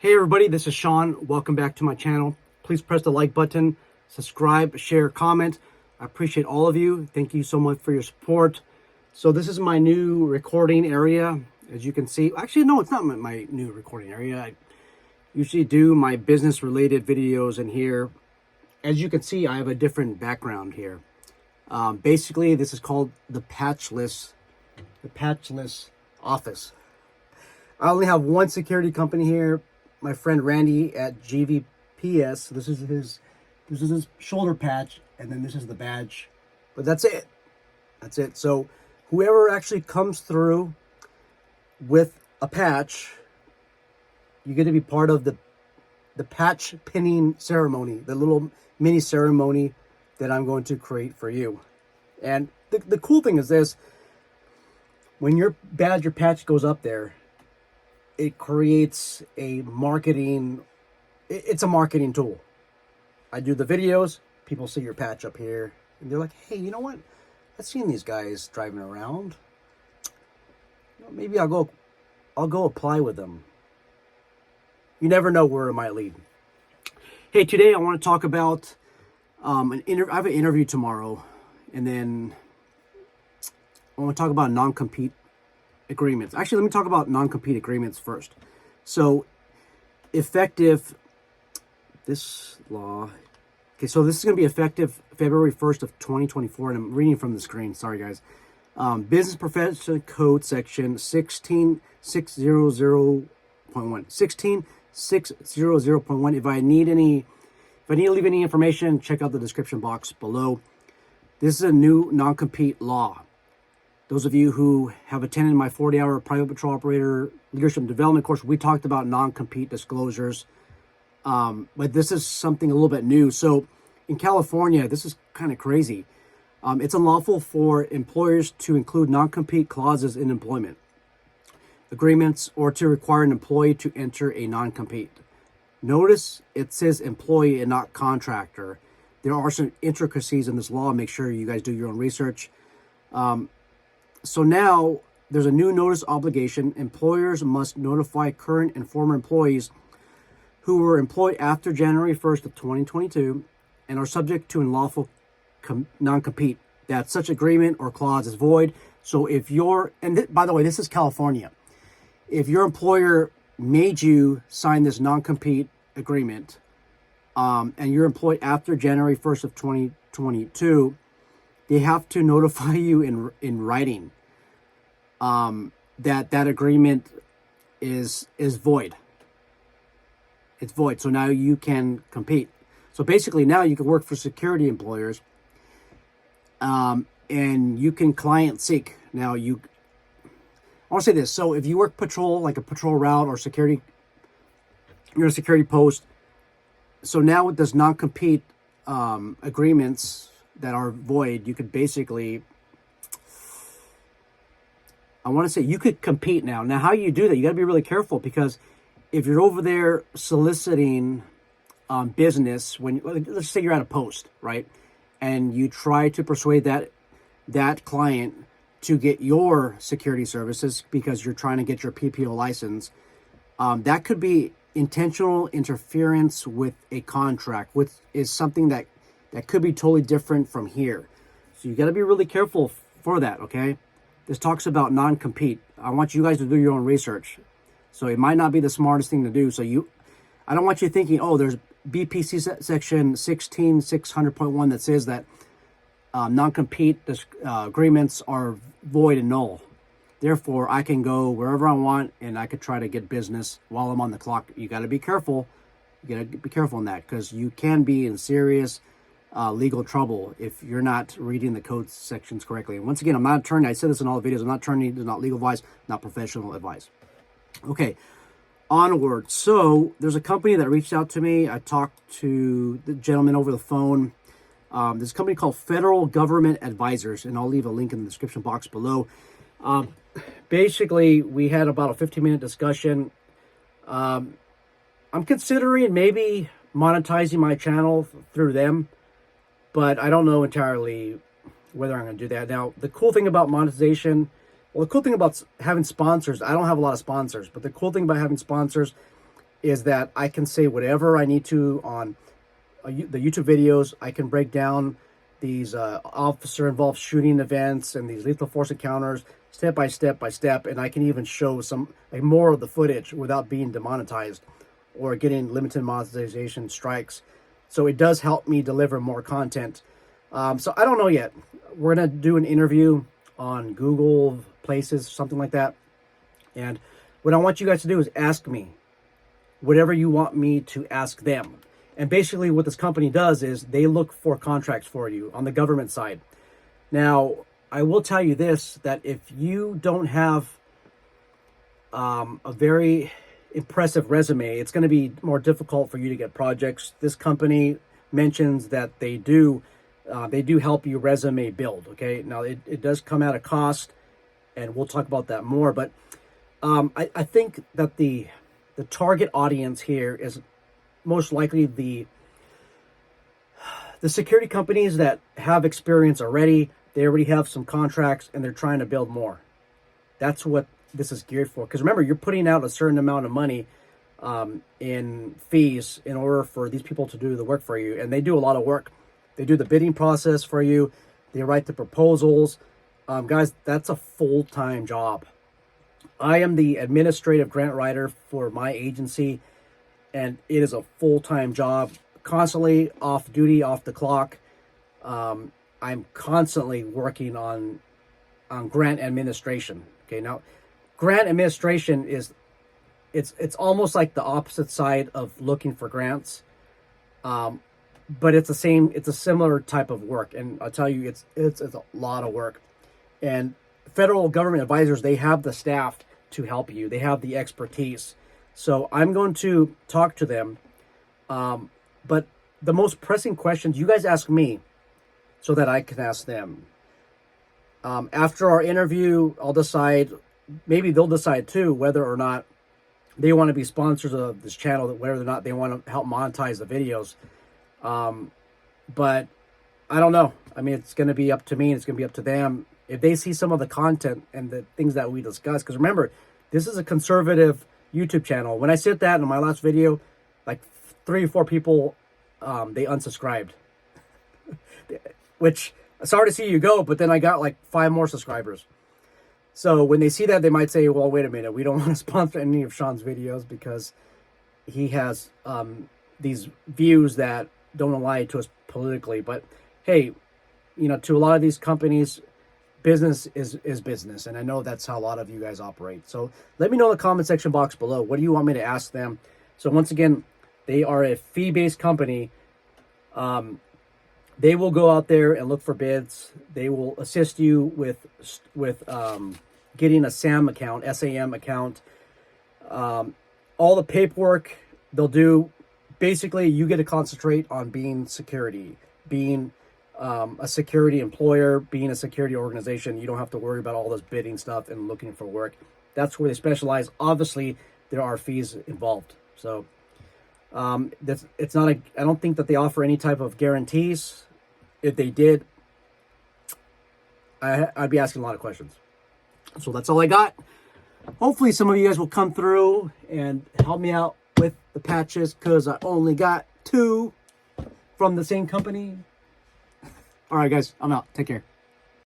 Hey everybody, this is Sean. Welcome back to my channel. Please press the like button, subscribe, share, comment. I appreciate all of you. Thank you so much for your support. So this is my new recording area. As you can see, actually no, it's not my new recording area. I usually do my business related videos in here. As you can see, I have a different background here. Basically, this is called the patchless office. I only have one security company here. My friend Randy at GVPS. This is his shoulder patch, and then this is the badge. But that's it. That's it. So whoever actually comes through with a patch, you get to be part of the patch pinning ceremony, the little mini ceremony that I'm going to create for you. And the cool thing is this: when your badge or patch goes up there, it creates a marketing, it's a marketing tool. I do the videos, people see your patch up here, and they're like, hey, you know what? I've seen these guys driving around. Maybe I'll go apply with them. You never know where it might lead. Hey, today I want to talk about, I have an interview tomorrow, and then I want to talk about non-compete agreements. Actually, let me talk about non-compete agreements first. So, effective this law. Okay, so this is going to be effective February 1st of 2024, and I'm reading from the screen. Sorry, guys. Business Professional Code Section 16600.1. 16600.1. If I need to leave any information, check out the description box below. This is a new non-compete law. Those of you who have attended my 40-hour private patrol operator leadership development course, we talked about non-compete disclosures. But this is something a little bit new. So in California, this is kind of crazy. It's unlawful for employers to include non-compete clauses in employment agreements or to require an employee to enter a non-compete. Notice it says employee and not contractor. There are some intricacies in this law. Make sure you guys do your own research. So now there's a new notice obligation. Employers must notify current and former employees who were employed after January 1st of 2022 and are subject to unlawful non-compete that such agreement or clause is void. So if by the way, this is California. If your employer made you sign this non-compete agreement, and you're employed after January 1st of 2022, they have to notify you in writing that agreement is void. It's void. So now you can compete. So basically now you can work for security employers, and you can client seek. Now I want to say this. So if you work patrol, like a patrol route or security, you're a security post. So now with this non-compete agreements that are void, you could basically, I want to say you could compete now. Now, how you do that, you got to be really careful, because if you're over there soliciting business, let's say you're at a post, right? And you try to persuade that client to get your security services because you're trying to get your PPO license, that could be intentional interference with a contract, which is something that could be totally different from here. So you got to be really careful for that, okay? This talks about non-compete. I want you guys to do your own research. So it might not be the smartest thing to do. So I don't want you thinking, oh, there's BPC section 16600.1 that says that non-compete agreements are void and null. Therefore, I can go wherever I want and I could try to get business while I'm on the clock. You got to be careful. You got to be careful on that, because you can be in serious legal trouble if you're not reading the code sections correctly. And once again, I'm not an attorney. I said this in all the videos. I'm not an attorney. This is not legal advice, not professional advice. Okay, onward. So there's a company that reached out to me. I talked to the gentleman over the phone. This company called Federal Government Advisors, and I'll leave a link in the description box below. Basically, we had about a 15-minute discussion. I'm considering maybe monetizing my channel through them, but I don't know entirely whether I'm going to do that. Now, the cool thing about monetization, well, the cool thing about having sponsors, I don't have a lot of sponsors, but the cool thing about having sponsors is that I can say whatever I need to on the YouTube videos. I can break down these officer-involved shooting events and these lethal force encounters step by step, and I can even show some more of the footage without being demonetized or getting limited monetization strikes. So it does help me deliver more content. So I don't know yet. We're gonna do an interview on Google Places, something like that. And what I want you guys to do is ask me whatever you want me to ask them. And basically what this company does is they look for contracts for you on the government side. Now, I will tell you this, that if you don't have a very impressive resume, it's going to be more difficult for you to get projects. This company mentions that they do help you resume build. Okay, now it does come at a cost, and we'll talk about that more. But I think that the target audience here is most likely the security companies that have experience already. They already have some contracts and they're trying to build more. That's what this is geared for. Because remember, you're putting out a certain amount of money in fees in order for these people to do the work for you. And they do a lot of work. They do the bidding process for you. They write the proposals. Guys, that's a full-time job. I am the administrative grant writer for my agency, and it is a full-time job, constantly off duty, off the clock. I'm constantly working on grant administration. Okay, now grant administration is it's almost like the opposite side of looking for grants, but it's a similar type of work. And I'll tell you, it's a lot of work. And federal government advisors, they have the staff to help you. They have the expertise. So I'm going to talk to them. But the most pressing questions, you guys ask me so that I can ask them. After our interview, I'll decide, maybe they'll decide too, whether or not they want to be sponsors of this channel, whether or not they want to help monetize the videos. But I don't know. I mean, it's going to be up to me and it's going to be up to them. If they see some of the content and the things that we discuss, because remember, this is a conservative YouTube channel. When I said that in my last video, like 3 or 4 people, they unsubscribed. Which, sorry to see you go, but then I got like 5 more subscribers. So when they see that, they might say, well, wait a minute, we don't want to sponsor any of Sean's videos because he has these views that don't align to us politically. But hey, you know, to a lot of these companies, business is business. And I know that's how a lot of you guys operate. So let me know in the comment section box below. What do you want me to ask them? So once again, they are a fee-based company. They will go out there and look for bids. They will assist you with getting a SAM account, all the paperwork they'll do. Basically, you get to concentrate on being security, being a security employer, being a security organization. You don't have to worry about all this bidding stuff and looking for work. That's where they specialize. Obviously, there are fees involved. So it's not I don't think that they offer any type of guarantees. If they did, I'd be asking a lot of questions. So that's all I got. Hopefully some of you guys will come through and help me out with the patches, because I only got 2 from the same company. All right, guys, I'm out. Take care.